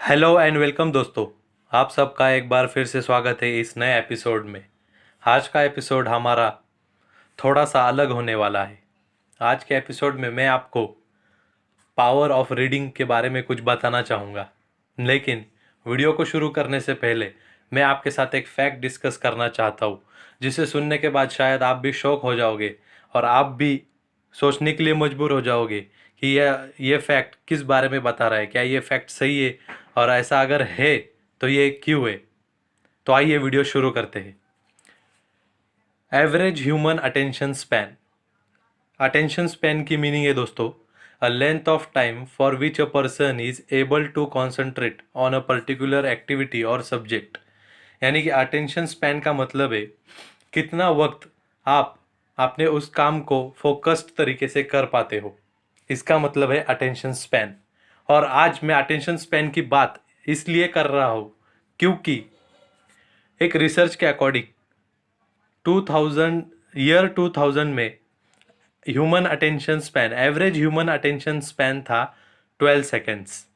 Hello and welcome दोस्तों। आप सबका एक बार फिर से स्वागत है इस नए एपिसोड में। आज का एपिसोड हमारा थोड़ा सा अलग होने वाला है। आज के एपिसोड में मैं आपको पावर ऑफ रीडिंग के बारे में कुछ बताना चाहूँगा। लेकिन वीडियो को शुरू करने से पहले मैं आपके साथ एक फैक्ट डिस्कस करना चाहता हूँ, जिसे सुनने के बाद शायद आप भी शॉक हो जाओगे और आप भी सोचने के लिए मजबूर हो जाओगे कि ये फैक्ट किस बारे में बता रहा है, क्या ये फैक्ट सही है और ऐसा अगर है तो ये क्यों है। तो आइए वीडियो शुरू करते हैं। एवरेज ह्यूमन अटेंशन स्पैन की मीनिंग है दोस्तों, a length of time for which a person is able to concentrate on a particular activity or subject. यानी कि अटेंशन स्पैन का मतलब है कितना वक्त आप अपने उस काम को फोकस्ड तरीके से कर पाते हो। इसका मतलब है अटेंशन स्पैन। और आज मैं अटेंशन स्पैन की बात इसलिए कर रहा हूँ क्योंकि एक रिसर्च के अकॉर्डिंग 2000 में एवरेज ह्यूमन अटेंशन स्पैन था 12 सेकेंड्स।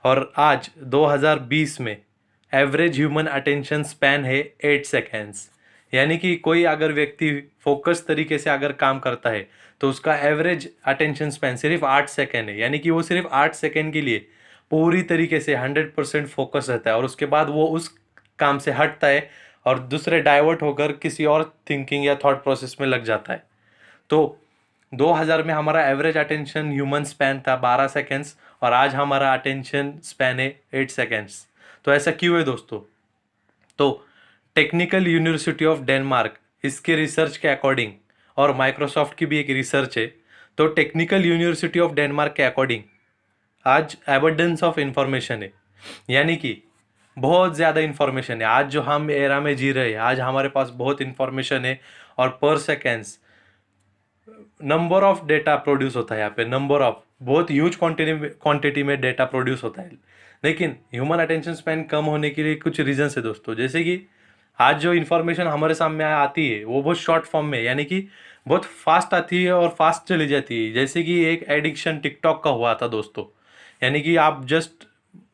और आज 2020 में एवरेज ह्यूमन अटेंशन स्पैन है 8 सेकेंड्स। यानी कि कोई अगर व्यक्ति फोकस तरीके से अगर काम करता है तो उसका एवरेज अटेंशन स्पैन सिर्फ 8 सेकेंड है। यानी कि वो सिर्फ 8 सेकेंड के लिए पूरी तरीके से 100% फोकस रहता है और उसके बाद वो उस काम से हटता है और दूसरे डाइवर्ट होकर किसी और थिंकिंग या थॉट प्रोसेस में लग जाता है। तो 2000 में हमारा एवरेज अटेंशन ह्यूमन स्पैन था 12 सेकेंड्स और आज हमारा अटेंशन स्पैन है 8 सेकेंड्स। तो ऐसा क्यों है दोस्तों? तो टेक्निकल यूनिवर्सिटी ऑफ डेनमार्क इसके रिसर्च के अकॉर्डिंग और माइक्रोसॉफ्ट की भी एक रिसर्च है। तो टेक्निकल यूनिवर्सिटी ऑफ डेनमार्क के अकॉर्डिंग आज एबंडेंस ऑफ इंफॉर्मेशन है। यानी कि बहुत ज़्यादा इंफॉर्मेशन है। आज जो हम एरा में जी रहे हैं, आज हमारे पास बहुत इंफॉर्मेशन है और पर seconds number of data produce होता है। यहाँ पे नंबर ऑफ बहुत ह्यूज क्वांटिटी में डेटा प्रोड्यूस होता है। लेकिन ह्यूमन अटेंशन स्पैन कम होने के लिए कुछ रीजंस है दोस्तों। जैसे कि आज जो इन्फॉर्मेशन हमारे सामने आती है वो बहुत शॉर्ट फॉर्म में, यानी कि बहुत फास्ट आती है और फास्ट चली जाती है। जैसे कि एक एडिक्शन टिकटॉक का हुआ था दोस्तों। यानी कि आप जस्ट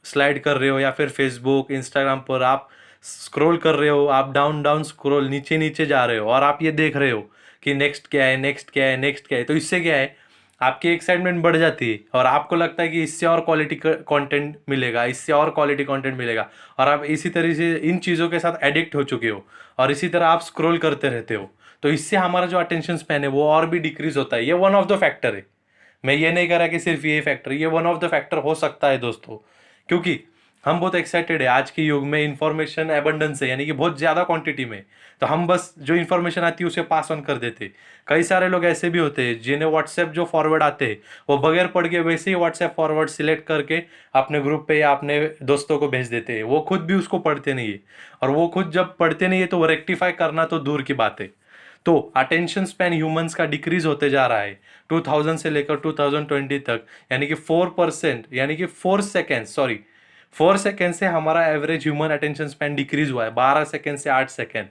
स्लाइड कर रहे हो या फिर फेसबुक इंस्टाग्राम पर आप स्क्रॉल कर रहे हो, आप डाउन डाउन स्क्रॉल नीचे नीचे जा रहे हो और आप ये देख रहे हो कि नेक्स्ट क्या है, नेक्स्ट क्या है, नेक्स्ट क्या है। तो इससे क्या है, आपकी एक्साइटमेंट बढ़ जाती है और आपको लगता है कि इससे और क्वालिटी कंटेंट मिलेगा, इससे और क्वालिटी कंटेंट मिलेगा और आप इसी तरह से इन चीज़ों के साथ एडिक्ट हो चुके हो और इसी तरह आप स्क्रॉल करते रहते हो। तो इससे हमारा जो अटेंशन स्पैन है वो और भी डिक्रीज होता है। ये वन ऑफ द फैक्टर है। मैं ये नहीं कह रहा कि सिर्फ ये फैक्टर, ये वन ऑफ द फैक्टर हो सकता है दोस्तों। क्योंकि हम बहुत एक्साइटेड है, आज के युग में इंफॉर्मेशन एबंडेंस है, यानी कि बहुत ज़्यादा क्वांटिटी में। तो हम बस जो इन्फॉर्मेशन आती है उसे पास ऑन कर देते। कई सारे लोग ऐसे भी होते हैं जिन्हें व्हाट्सएप जो फॉरवर्ड आते हैं वो बगैर पढ़ के वैसे ही व्हाट्सएप फॉरवर्ड सिलेक्ट करके अपने ग्रुप पे या अपने दोस्तों को भेज देते हैं। वो खुद भी उसको पढ़ते नहीं है और वो खुद जब पढ़ते नहीं है तो वो रेक्टिफाई करना तो दूर की बात है। तो अटेंशन स्पैन ह्यूमंस का डिक्रीज होते जा रहा है 2000 से लेकर 2020 तक। यानी कि 4%, यानी कि 4 सेकेंड से हमारा average human attention span decrease हुआ है 12 सेकेंड से 8 सेकेंड।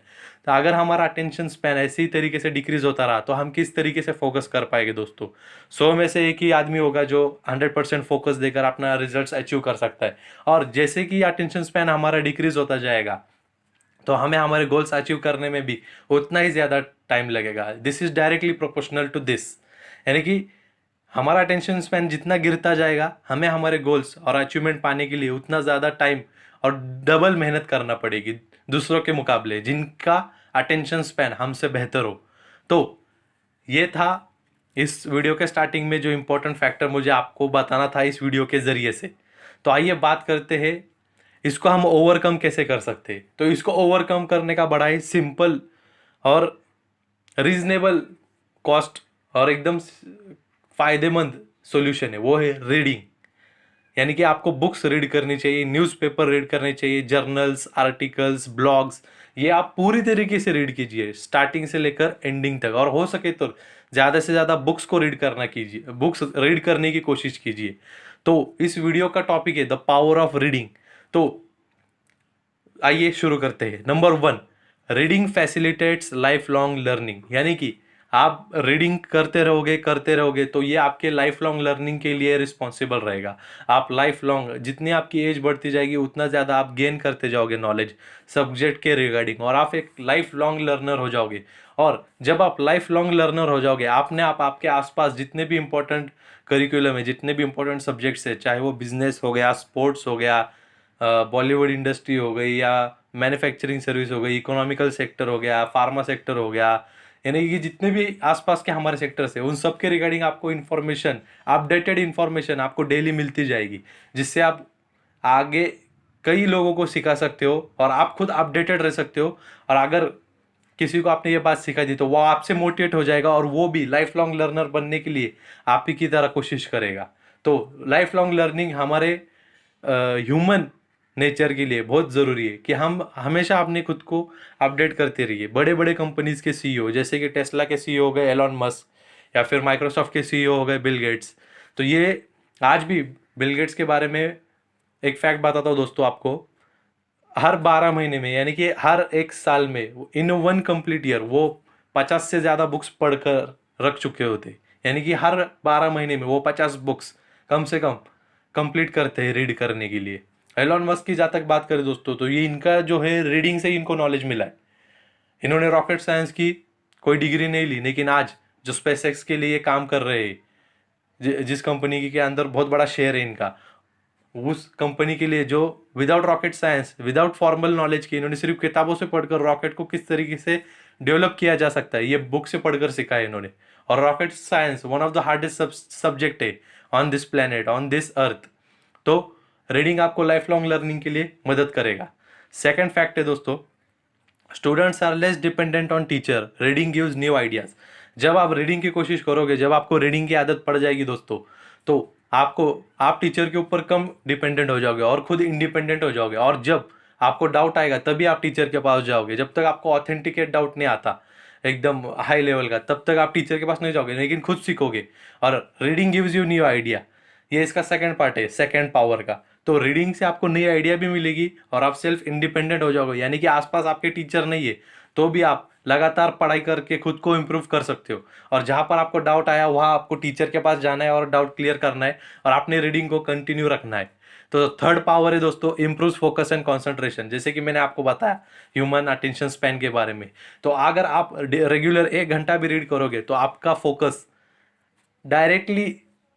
तो अगर हमारा अटेंशन स्पैन ऐसी तरीके से डिक्रीज होता रहा तो हम किस तरीके से फोकस कर पाएंगे दोस्तों? 100 में से एक ही आदमी होगा जो 100% फोकस देकर अपना रिजल्ट्स अचीव कर सकता है। और जैसे कि अटेंशन स्पैन हमारा डिक्रीज होता जाएगा तो हमें हमारे गोल्स अचीव करने में भी उतना ही ज़्यादा टाइम लगेगा। This is directly proportional to this. यानी कि हमारा अटेंशन स्पैन जितना गिरता जाएगा हमें हमारे गोल्स और अचीवमेंट पाने के लिए उतना ज़्यादा टाइम और डबल मेहनत करना पड़ेगी दूसरों के मुकाबले जिनका अटेंशन स्पैन हमसे बेहतर हो। तो ये था इस वीडियो के स्टार्टिंग में जो इम्पोर्टेंट फैक्टर मुझे आपको बताना था इस वीडियो के ज़रिए से। तो आइए बात करते हैं इसको हम ओवरकम कैसे कर सकते हैं। तो इसको ओवरकम करने का बड़ा ही सिंपल और रीजनेबल कॉस्ट और एकदम फायदेमंद सॉल्यूशन है, वो है रीडिंग। यानी कि आपको बुक्स रीड करनी चाहिए, न्यूज़पेपर रीड करने चाहिए, जर्नल्स, आर्टिकल्स, ब्लॉग्स, ये आप पूरी तरीके से रीड कीजिए स्टार्टिंग से लेकर एंडिंग तक। और हो सके तो ज़्यादा से ज़्यादा बुक्स को रीड करना कीजिए, बुक्स रीड करने की कोशिश कीजिए। तो इस वीडियो का टॉपिक है द पावर ऑफ रीडिंग। तो आइए शुरू करते हैं। Number 1, reading facilitates life long learning. यानी कि आप रीडिंग करते रहोगे तो ये आपके लाइफ लॉन्ग लर्निंग के लिए रिस्पॉन्सिबल रहेगा। आप लाइफ लॉन्ग जितनी आपकी एज बढ़ती जाएगी उतना ज़्यादा आप गेन करते जाओगे नॉलेज सब्जेक्ट के रिगार्डिंग, और आप एक लाइफ लॉन्ग लर्नर हो जाओगे। और जब आप लाइफ लॉन्ग लर्नर हो जाओगे, आपने आप आपके आसपास जितने भी इंपॉर्टेंट करिकुलम है, जितने भी इंपॉर्टेंट सब्जेक्ट्स है, चाहे वो बिजनेस हो गया, स्पोर्ट्स हो गया, बॉलीवुड इंडस्ट्री हो गई, या मैन्युफैक्चरिंग सर्विस हो गई, इकोनॉमिकल सेक्टर हो गया, फार्मा सेक्टर हो गया, यानी कि जितने भी आसपास के हमारे सेक्टर्स है उन सब के रिगार्डिंग आपको इन्फॉर्मेशन, अपडेटेड इन्फॉर्मेशन आपको डेली मिलती जाएगी, जिससे आप आगे कई लोगों को सिखा सकते हो और आप खुद अपडेटेड रह सकते हो। और अगर किसी को आपने ये बात सिखा दी तो वो आपसे मोटिवेट हो जाएगा और वो भी लाइफ लॉन्ग लर्नर बनने के लिए आप ही की तरह कोशिश करेगा। तो लाइफ लॉन्ग लर्निंग हमारे ह्यूमन नेचर के लिए बहुत ज़रूरी है कि हम हमेशा अपने खुद को अपडेट करते रहिए। बड़े बड़े कंपनीज के सीईओ जैसे कि टेस्ला के सीईओ हो गए एलॉन मस्क, या फिर माइक्रोसॉफ्ट के सीईओ हो गए बिल गेट्स। तो ये आज भी बिल गेट्स के बारे में एक फैक्ट बताता हूँ दोस्तों आपको, हर 12 महीने में यानी कि हर एक साल में इन वन कंप्लीट ईयर वो 50 से ज़्यादा बुक्स पढ़कर रख चुके होते, यानी कि हर 12 महीने में वो 50 बुक्स कम से कम कंप्लीट करते हैं रीड करने के लिए। एलॉन मस्क की जहाँ तक बात करें दोस्तों, तो ये इनका जो है रीडिंग से ही इनको नॉलेज मिला है। इन्होंने रॉकेट साइंस की कोई डिग्री नहीं ली, लेकिन आज जो स्पेसएक्स के लिए काम कर रहे हैं, जिस कंपनी के अंदर बहुत बड़ा शेयर है इनका, उस कंपनी के लिए जो without rocket science, without formal knowledge के, इन्होंने सिर्फ किताबों से पढ़कर रॉकेट को किस तरीके से डेवलप किया जा सकता है ये बुक से पढ़कर सीखा है इन्होंने। और rocket science one of the hardest subject है on this planet, on this earth. तो रीडिंग आपको लाइफ लॉन्ग लर्निंग के लिए मदद करेगा। सेकेंड फैक्ट है दोस्तों, students are less dependent on teacher, reading gives new ideas. जब आप रीडिंग की कोशिश करोगे, जब आपको रीडिंग की आदत पड़ जाएगी दोस्तों, तो आप टीचर के ऊपर कम डिपेंडेंट हो जाओगे और खुद इंडिपेंडेंट हो जाओगे। और जब आपको डाउट आएगा तभी आप टीचर के पास जाओगे। जब तक आपको ऑथेंटिकेट डाउट नहीं आता एकदम हाई लेवल का, तब तक आप टीचर के पास नहीं जाओगे, लेकिन खुद सीखोगे। और reading gives you new idea, ये इसका सेकंड पार्ट है, सेकंड पावर का। तो रीडिंग से आपको नई आइडिया भी मिलेगी और आप सेल्फ इंडिपेंडेंट हो जाओगे, यानी कि आसपास आपके टीचर नहीं है तो भी आप लगातार पढ़ाई करके खुद को इम्प्रूव कर सकते हो। और जहाँ पर आपको डाउट आया वहाँ आपको टीचर के पास जाना है और डाउट क्लियर करना है और आपने रीडिंग को कंटिन्यू रखना है। तो थर्ड पावर है दोस्तों, इम्प्रूव फोकस एंड कॉन्सेंट्रेशन। जैसे कि मैंने आपको बताया ह्यूमन अटेंशन स्पैन के बारे में, तो अगर आप रेगुलर 1 घंटा भी रीड करोगे तो आपका फोकस डायरेक्टली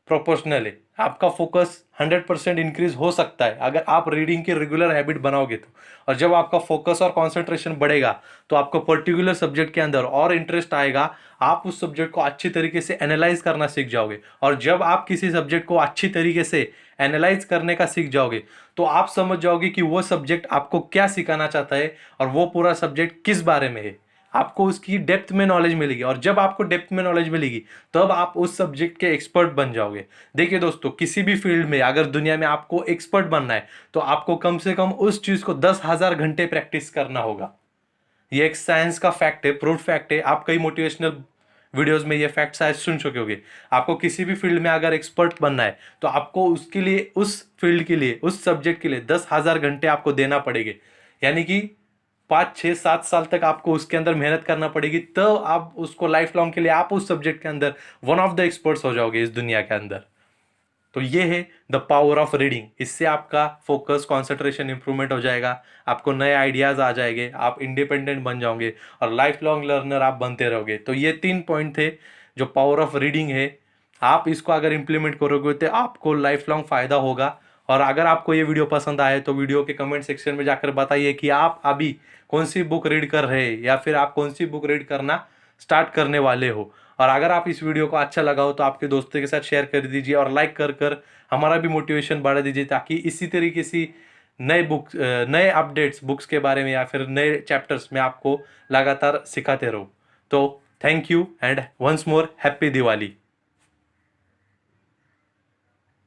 प्रोपोर्शनल है, आपका फोकस 100% इंक्रीज हो सकता है अगर आप रीडिंग की रेगुलर हैबिट बनाओगे तो। और जब आपका फोकस और कंसंट्रेशन बढ़ेगा तो आपको पर्टिकुलर सब्जेक्ट के अंदर और इंटरेस्ट आएगा, आप उस सब्जेक्ट को अच्छी तरीके से एनालाइज करना सीख जाओगे। और जब आप किसी सब्जेक्ट को अच्छी तरीके से एनालाइज करने का सीख जाओगे तो आप समझ जाओगे कि वो सब्जेक्ट आपको क्या सिखाना चाहता है और वो पूरा सब्जेक्ट किस बारे में है। आपको उसकी डेप्थ में नॉलेज मिलेगी, और जब आपको डेप्थ में नॉलेज मिलेगी तब आप उस सब्जेक्ट के एक्सपर्ट बन जाओगे। देखिए दोस्तों, किसी भी फील्ड में अगर दुनिया में आपको एक्सपर्ट बनना है तो आपको कम से कम उस चीज को 10,000 घंटे प्रैक्टिस करना होगा। ये एक साइंस का फैक्ट है, प्रूफ फैक्ट है। आप कई मोटिवेशनल वीडियोस में ये फैक्ट शायद सुन चुके होंगे। आपको किसी भी फील्ड में अगर एक्सपर्ट बनना है तो आपको उसके लिए, उस फील्ड के लिए, उस सब्जेक्ट के लिए 10,000 घंटे आपको देना पड़ेंगे, यानी कि 5, 6, 7 साल तक आपको उसके अंदर मेहनत करना पड़ेगी। तब आप उसको लाइफ लॉन्ग के लिए आप उस सब्जेक्ट के अंदर वन ऑफ द एक्सपर्ट्स हो जाओगे इस दुनिया के अंदर। तो ये है द पावर ऑफ रीडिंग। इससे आपका फोकस, कंसंट्रेशन इंप्रूवमेंट हो जाएगा, आपको नए आइडियाज आ जाएंगे, आप इंडिपेंडेंट बन जाओगे और लाइफ लॉन्ग लर्नर आप बनते रहोगे। तो ये 3 पॉइंट थे जो पावर ऑफ रीडिंग है। आप इसको अगर इंप्लीमेंट करोगे तो आपको लाइफ लॉन्ग फायदा होगा। और अगर आपको ये वीडियो पसंद आए तो वीडियो के कमेंट सेक्शन में जाकर बताइए कि आप अभी कौन सी बुक रीड कर रहे हैं या फिर आप कौन सी बुक रीड करना स्टार्ट करने वाले हो। और अगर आप इस वीडियो को अच्छा लगा हो तो आपके दोस्तों के साथ शेयर कर दीजिए और लाइक कर कर हमारा भी मोटिवेशन बढ़ा दीजिए, ताकि इसी तरीके से नए अपडेट्स बुक्स के बारे में या फिर नए चैप्टर्स में आपको लगातार सिखाते रहो। तो thank you and once more happy Diwali.